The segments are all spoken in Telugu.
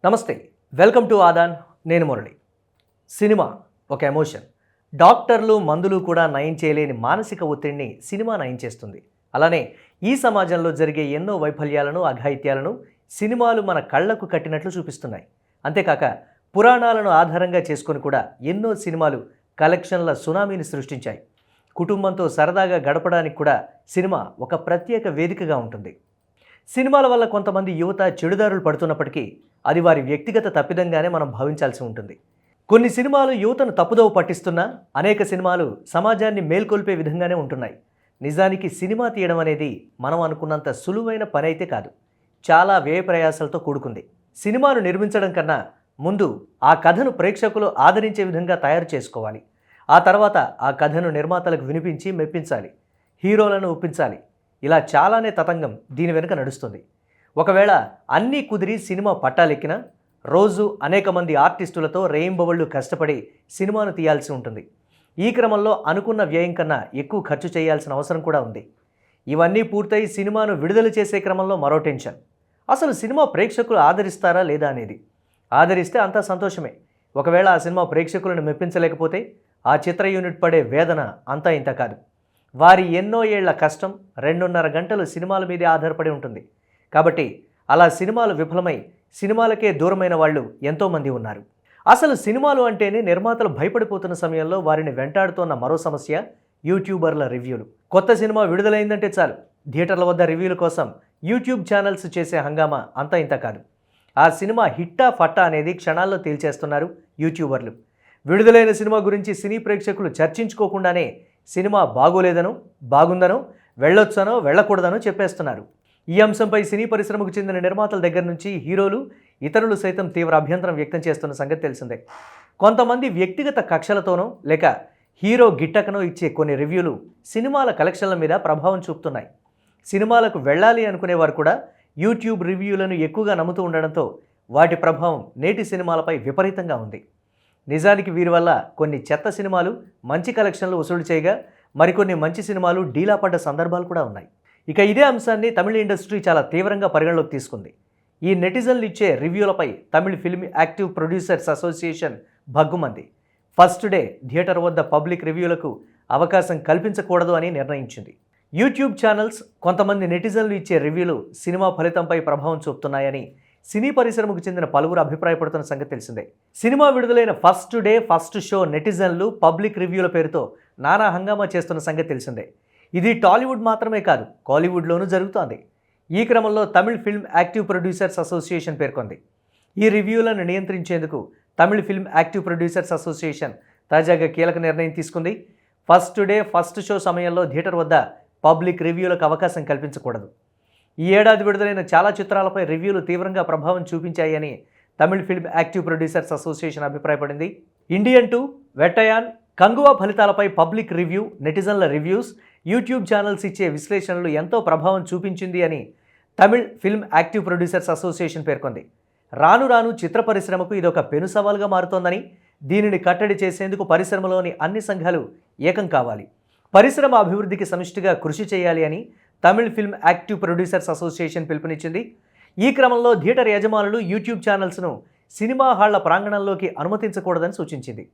నమస్తే, వెల్కమ్ టు ఆదాన్. నేను మురళి. సినిమా ఒక ఎమోషన్. డాక్టర్లు మందులు కూడా నయం చేయలేని మానసిక ఒత్తిడిని సినిమా నయం చేస్తుంది. అలానే ఈ సమాజంలో జరిగే ఎన్నో వైఫల్యాలను, అఘాయిత్యాలను సినిమాలు మన కళ్లకు కట్టినట్లు చూపిస్తున్నాయి. అంతేకాక పురాణాలను ఆధారంగా చేసుకొని కూడా ఎన్నో సినిమాలు కలెక్షన్ల సునామీని సృష్టించాయి. కుటుంబంతో సరదాగా గడపడానికి కూడా సినిమా ఒక ప్రత్యేక వేదికగా ఉంటుంది. సినిమాల వల్ల కొంతమంది యువత చెడుదారులు పడుతున్నప్పటికీ అది వారి వ్యక్తిగత తప్పిదంగానే మనం భావించాల్సి ఉంటుంది. కొన్ని సినిమాలు యువతను తప్పుదోవ పట్టిస్తున్నా అనేక సినిమాలు సమాజాన్ని మేల్కొల్పే విధంగానే ఉంటున్నాయి. నిజానికి సినిమా తీయడం అనేది మనం అనుకున్నంత సులువైన పని అయితే కాదు. చాలా వ్యయ ప్రయాసాలతో కూడుకుంది. సినిమాను నిర్మించడం కన్నా ముందు ఆ కథను ప్రేక్షకులు ఆదరించే విధంగా తయారు చేసుకోవాలి. ఆ తర్వాత ఆ కథను నిర్మాతలకు వినిపించి మెప్పించాలి, హీరోలను ఒప్పించాలి. ఇలా చాలానే తతంగం దీని వెనుక నడుస్తుంది. ఒకవేళ అన్నీ కుదిరి సినిమా పట్టాలెక్కినా రోజు అనేక మంది ఆర్టిస్టులతో రేయింబవళ్ళు కష్టపడి సినిమాను తీయాల్సి ఉంటుంది. ఈ క్రమంలో అనుకున్న వ్యయం కన్నా ఎక్కువ ఖర్చు చేయాల్సిన అవసరం కూడా ఉంది. ఇవన్నీ పూర్తయి సినిమాను విడుదల చేసే క్రమంలో మరో టెన్షన్. అసలు సినిమా ప్రేక్షకులు ఆదరిస్తారా లేదా అనేది. ఆదరిస్తే అంతా సంతోషమే. ఒకవేళ ఆ సినిమా ప్రేక్షకులను మెప్పించలేకపోతే ఆ చిత్ర యూనిట్ పడే వేదన అంతా ఇంత కాదు. వారి ఎన్నో ఏళ్ల కష్టం 2.5 గంటలు సినిమాల మీదే ఆధారపడి ఉంటుంది. కాబట్టి అలా సినిమాలు విఫలమై సినిమాలకే దూరమైన వాళ్ళు ఎంతోమంది ఉన్నారు. అసలు సినిమాలు అంటేనే నిర్మాతలు భయపడిపోతున్న సమయంలో వారిని వెంటాడుతున్న మరో సమస్య యూట్యూబర్ల రివ్యూలు. కొత్త సినిమా విడుదలైందంటే చాలు థియేటర్ల వద్ద రివ్యూల కోసం యూట్యూబ్ ఛానల్స్ చేసే హంగామా అంతా ఇంత కాదు. ఆ సినిమా హిట్టా ఫట్టా అనేది క్షణాల్లో తేల్చేస్తున్నారు యూట్యూబర్లు. విడుదలైన సినిమా గురించి సినీ ప్రేక్షకులు చర్చించుకోకుండానే సినిమా బాగోలేదనో, బాగుందనో, వెళ్ళొచ్చనో, వెళ్ళకూడదనో చెప్పేస్తున్నారు. ఈ అంశంపై సినీ పరిశ్రమకు చెందిన నిర్మాతల దగ్గర నుంచి హీరోలు, ఇతరులు సైతం తీవ్ర అభ్యంతరం వ్యక్తం చేస్తున్న సంగతి తెలిసిందే. కొంతమంది వ్యక్తిగత కక్షలతోనో లేక హీరో గిట్టకనో ఇచ్చే కొన్ని రివ్యూలు సినిమాల కలెక్షన్ల మీద ప్రభావం చూపుతున్నాయి. సినిమాలకు వెళ్ళాలి అనుకునేవారు కూడా యూట్యూబ్ రివ్యూలను ఎక్కువగా నమ్ముతూ ఉండడంతో వాటి ప్రభావం నేటి సినిమాలపై విపరీతంగా ఉంది. నిజానికి వీరి వల్ల కొన్ని చెత్త సినిమాలు మంచి కలెక్షన్లు వసూలు చేయగా మరికొన్ని మంచి సినిమాలు డీలా పడ్డ సందర్భాలు కూడా ఉన్నాయి. ఇక ఇదే అంశాన్ని తమిళ ఇండస్ట్రీ చాలా తీవ్రంగా పరిగణలోకి తీసుకుంది. ఈ నెటిజన్లు ఇచ్చే రివ్యూలపై Tamil film active producers association భగ్గుమంది. ఫస్ట్ డే థియేటర్ వద్ద పబ్లిక్ రివ్యూలకు అవకాశం కల్పించకూడదు అని నిర్ణయించింది. యూట్యూబ్ ఛానల్స్ కొంతమంది నెటిజన్లు ఇచ్చే రివ్యూలు సినిమా ఫలితంపై ప్రభావం చూపుతున్నాయని సినీ పరిశ్రమకు చెందిన పలువురు అభిప్రాయపడుతున్న సంగతి తెలిసిందే. సినిమా విడుదలైన ఫస్ట్ డే ఫస్ట్ షో నెటిజన్లు పబ్లిక్ రివ్యూల పేరుతో నానా హంగామా చేస్తున్న సంగతి తెలిసిందే. ఇది టాలీవుడ్ మాత్రమే కాదు, కాలీవుడ్లోనూ జరుగుతోంది. ఈ క్రమంలో Tamil film active producers association పేర్కొంది. ఈ రివ్యూలను నియంత్రించేందుకు Tamil film active producers association తాజాగా కీలక నిర్ణయం తీసుకుంది. ఫస్ట్ డే ఫస్ట్ షో సమయంలో థియేటర్ వద్ద పబ్లిక్ రివ్యూలకు అవకాశం కల్పించకూడదు. ఈ ఏడాది విడుదలైన చాలా చిత్రాలపై రివ్యూలు తీవ్రంగా ప్రభావం చూపించాయని Tamil film active producers association అభిప్రాయపడింది. ఇండియన్ 2, వెట్టయాన్, కంగువా ఫలితాలపై పబ్లిక్ రివ్యూ, నెటిజన్ల రివ్యూస్, యూట్యూబ్ ఛానల్స్ ఇచ్చే విశ్లేషణలు ఎంతో ప్రభావం చూపించింది అని Tamil film active producers association పేర్కొంది. రాను రాను చిత్ర పరిశ్రమకు ఇదొక పెను సవాల్గా మారుతోందని, దీనిని కట్టడి చేసేందుకు పరిశ్రమలోని అన్ని సంఘాలు ఏకం కావాలి, పరిశ్రమ అభివృద్ధికి సమిష్టిగా కృషి చేయాలి అని Tamil film active producers association పిలుపునిచ్చింది. ఈ క్రమంలో థియేటర్ యజమానులు యూట్యూబ్ ఛానల్స్ను సినిమా హాళ్ల ప్రాంగణంలోకి అనుమతించకూడదని సూచించింది.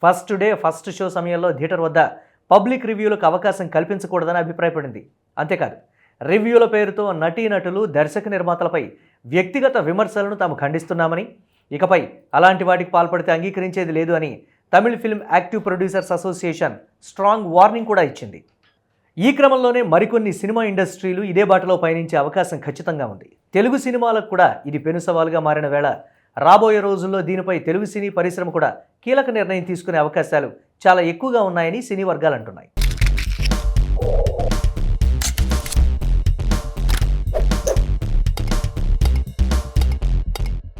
ఫస్ట్ డే ఫస్ట్ షో సమయంలో థియేటర్ వద్ద పబ్లిక్ రివ్యూలకు అవకాశం కల్పించకూడదని అభిప్రాయపడింది. అంతేకాదు రివ్యూల పేరుతో నటీనటులు, దర్శక నిర్మాతలపై వ్యక్తిగత విమర్శలను తాము ఖండిస్తున్నామని, ఇకపై అలాంటి వాటికి పాల్పడితే అంగీకరించేది లేదు అని Tamil film active producers association strong warning కూడా ఇచ్చింది. ఈ క్రమంలోనే మరికొన్ని సినిమా ఇండస్ట్రీలు ఇదే బాటలో పయనించే అవకాశం ఖచ్చితంగా ఉంది. తెలుగు సినిమాలకు కూడా ఇది పెను సవాలుగా మారిన వేళ రాబోయే రోజుల్లో దీనిపై తెలుగు సినీ పరిశ్రమ కూడా కీలక నిర్ణయం తీసుకునే అవకాశాలు చాలా ఎక్కువగా ఉన్నాయని సినీ వర్గాలు అంటున్నాయి.